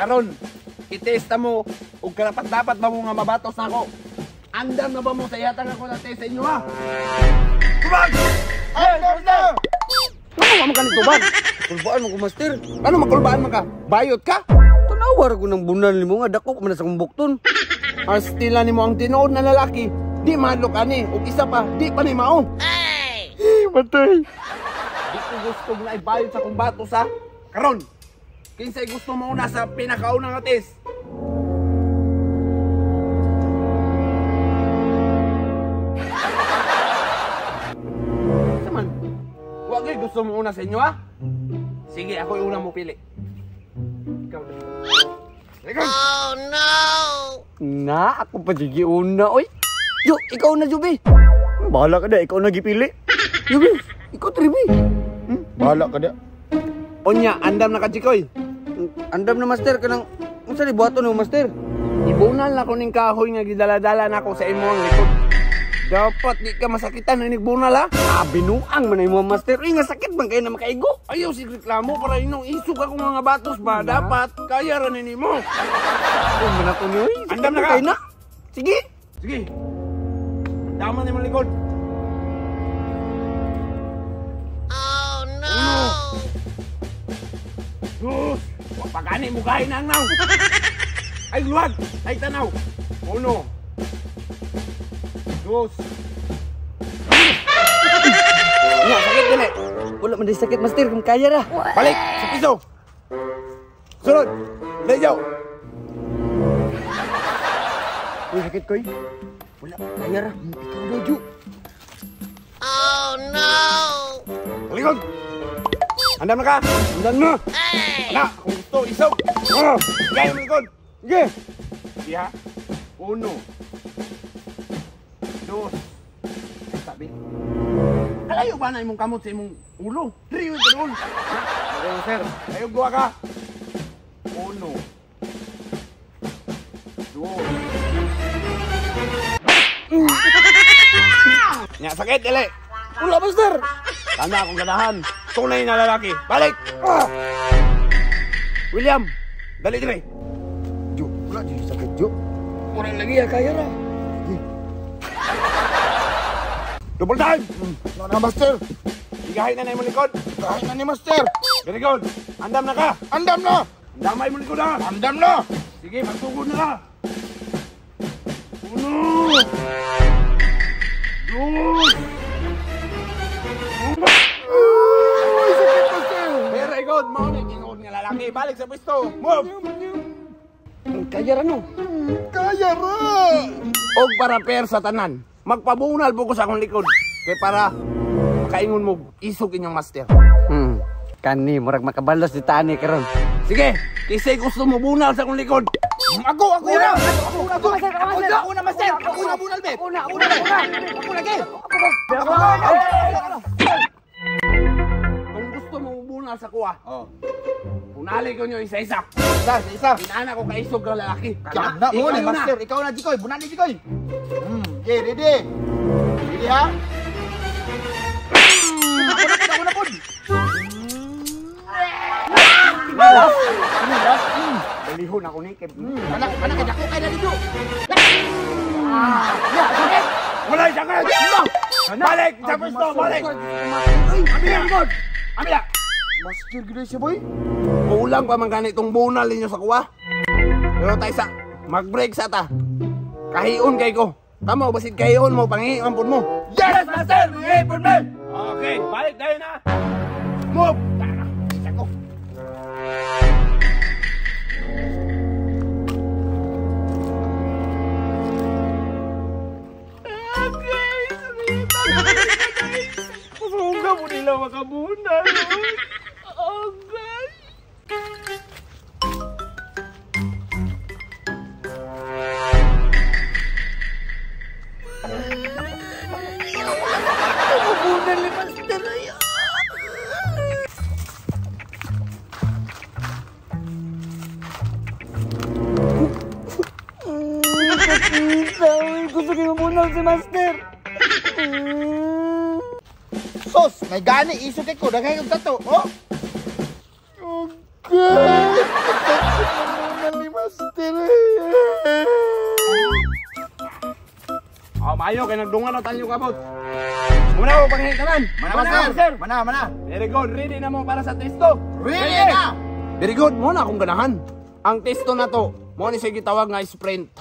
Karon, itesta mo ug karapat dapat ba mo nga mabatos nako. Andam na ba mo sa yatang ako na test sa inyo ha? Tubag! Andam na! Ano ka nito bag? Kulbaan mo ko, master. Ano makulbaan man ka? Bayot ka? Tanawar ko ng bunal ni mo nga, dako man sa kumbukton. Astila ni mo ang tinuod na lalaki. Di madlok ani. Ug isa pa, di pa ni mao. Hey! Matay. Di ko gusto na ibayot sa kumbatos ha? Karon, kinsay gusto mo una sa pinakaunang atis? Saman, wag ay gusto mo una sa inyo ha? Sige, ako yung una mo pili. Ikaw na. Oh no! Na, ako pa sige una, oy. Yo, ikaw na, Jubi. Bahala ka da, ikaw na gipili. Jubi, ikaw tribi. Bahala ka da. Onya, andam na ka, Chikoy. Andam na, master, kanang... Unsa ni buhaton mo, master? Ibunal na ko ning kahoy nga gidala-dala na ko sa imo ang likod. Dapat di ka masakitan na inig-bunal ha? Binuang man mo, master. Uy, nga sakit bang kayo na makaigo? Ayaw si reklamo para inong isug ako mga batos ba? Dapat kaya ranin mo. Ano man ako niyo, eh. Andam na ka. Na. Sige. Sige. Daman ni mo likod. Oh no! Sus! Huwag pagani mo kain ang naw. Ay luwag! Ay tanaw! Uno. Dos. Nga, sakit dili. Wala man di sakit, master, kung kaya ra. Balik sa piso. Sunod. Lejaw. Uy, sakit ko, eh. Wala, kaya ra. Ikaw na, Ju. Oh no! Talikod. Andam na ka. Andan na. Ala, kung gusto, isaw. Gaya mo likod. Sige. Sige ha. Uno. Dos. Sabi. Kalayo ba na imong kamot sa imong ulo? Driyo ito doon. Ayaw, sir. Ayaw gawa ka. Uno. Dos. Nya, sakit, dili. Wala, master. Tanda akong ganahan. Tunay na lalaki. Balik! William, dali dire. Ju, wala di sakit, Ju. Kurang lagi ya, kaya ra. Double time! Wala na, master. Igahin na na imong likod. Kain na ni master. Very good. Andam na ka. Andam na. Andamay mo likod ha. Andam na. Sige, magsugod na ka. Uno. Dos. Very good. Maunay, ginod nga lalaki. Balik sa pwesto. Move! Kaya ra, no? Kaya ra! Og para per sa tanan, magpabunal po ko sa akong likod. Kaya para makaingon mo isog inyong master. Kani, murag makabalos di tani karon. Sige, kisay gusto mo bunal sa akong likod. Ako na! Ako na, master! Ako na bunal, be! Ako lagi! Kung gusto mo bunal sa kuha, bunali ko nyo isa-isa. Isa. Pinana ko kaisog ng lalaki. Yan na mo ni master. Ikaw na, Jikoy. Bunani, Jikoy. Okay, ready. Ready, ha? Ako na po. Balihon ako ni Keb. Anak ka dako kay na dito. Wala yung sakit! Balik! Sa pwesto! Balik! Amila! Master gid siya, boy. Kulang pa man ganit itong bunal ninyo sa kuha. Pero tayo sa mag-break sa ta. Kahiyon kay ko. Kamo, basit kahiyon mo, pangihiyon po mo. Yes, master! Pangihiyon po mo! Okay, balik tayo na. Move! Tara, isa ko. Masungga mo nila makabunal. Okay. Mabunan ni Master na yan. Gusto ko muna si master. Sos, may gani isog ko daghay og tato. Oh. Okay. bunal ni Master. Mayo kay nagdungan na tayo kabot. Muna mo panghitanan. Mana Master? Mana? Very good. Ready na mo para sa testo? Ready na! Very good. Muna akong ganahan. Ang testo na to, mo ni sige tawag nga sprint.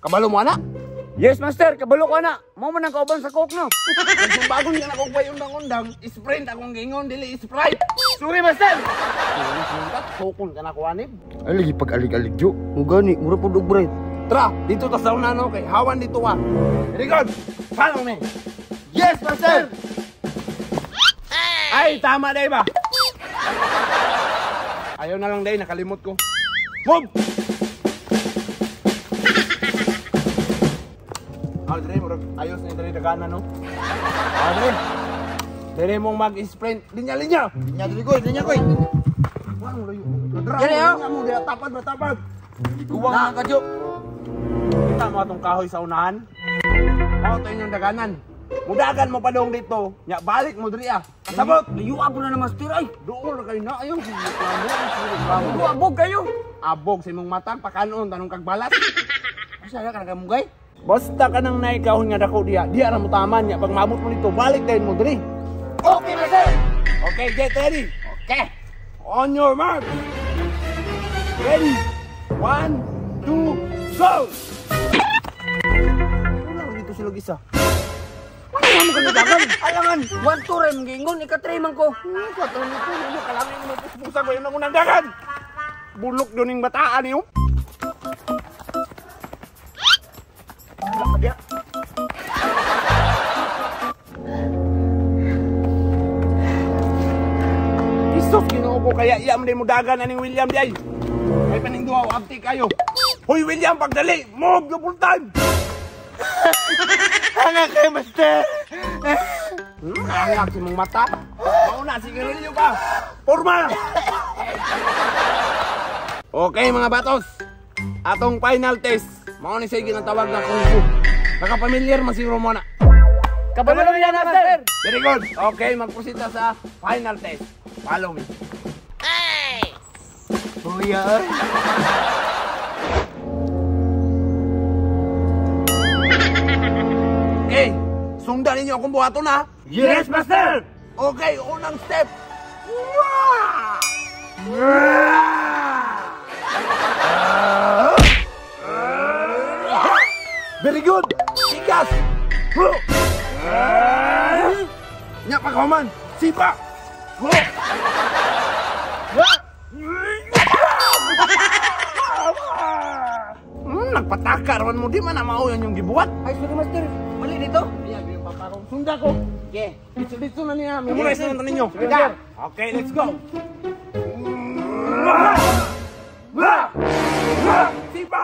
Kabalo mo ana? Yes, Master. Kabalo ko na. Mo man ang kauban sa coke, no? Kung bagon ka na kung bay undang-undang, sprint akong gingon, dili sprite. Sorry, Master. Sukon ka na kuanib. Ay, lagi pag-alig-alig, Jo. Mugani, mura po dog bright. Tra, dito ta sa unano kay hawan dito ka. Very good. Follow me. Yes, Master! Ay, tama day ba? Ayaw na lang day, nakalimot ko. Move! Dre, ayos na yung dagana, no? Dre, dre mong mag-sprint. Linya! Linya ko. Anong layo? Dali, oh. Mo, diya, tapad. Guwang na ka, Jo. Kita mo itong kahoy sa unahan. Ito yung daganan. Mudagan mo pa dong dito. Nya, balik mo dre, Kasabot! Layo abo na na, Master, ay. Doon na kayo na. Ayaw, Abog kayo. abog sa imong mata, pakanon, tanong kagbalat. Masaya ka na kamugay. Basta ka nang naikahon nga dako diya, diya ra mo taman niya. Pag maabot mo nito, balik din mo diri. Okay, Master. Okay, get ready. Okay. On your mark. Ready. 1, 2, go! Wala ko dito sila gisa. Ano nga mo kanadagan? Alangan, 1, 2 rem gingon, ika-3 man ko. Katong nito, ano kalangin mo puspusa ko yung nangunang dagan. Bulok doon yung bataan niyo. Dia. Isos Ginoo ko kaya iya man mo dagan aning William di ay. May paningduha abti kayo. Hoy William pagdali, move the full time. Hanga kay Master. Angak si mong mata. Mauna sigarilyo pa. Forma. Okay mga batos. Atong final test. Mao ni sige ginatawag na kung fu. Nakapamilyar man si Romana. Kabalo na yan, Master. Very good. Okay, mag-proceed na sa final test. Follow me. Hey! Buya. Okay, sundan ninyo akong buhaton ha. Yes, Master. Okay, unang step. Very good. Ikas. Nya pagkaman. Sipa. Nagpataka raman mo. Di man na mao yun yung gibuhat. Ay, sorry, Master. Mali dito. Ayan, yung paparong sunda ko. Okay. Dito na niya. Memorize na natin ninyo. Sige, sir. Okay, let's go. Sipa!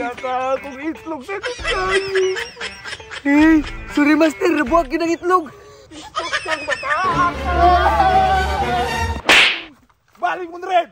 Yata akong itlog sa kasayi. Eh, sorry, Master. Nabuhat yun ang itlog. Balik mo na rin!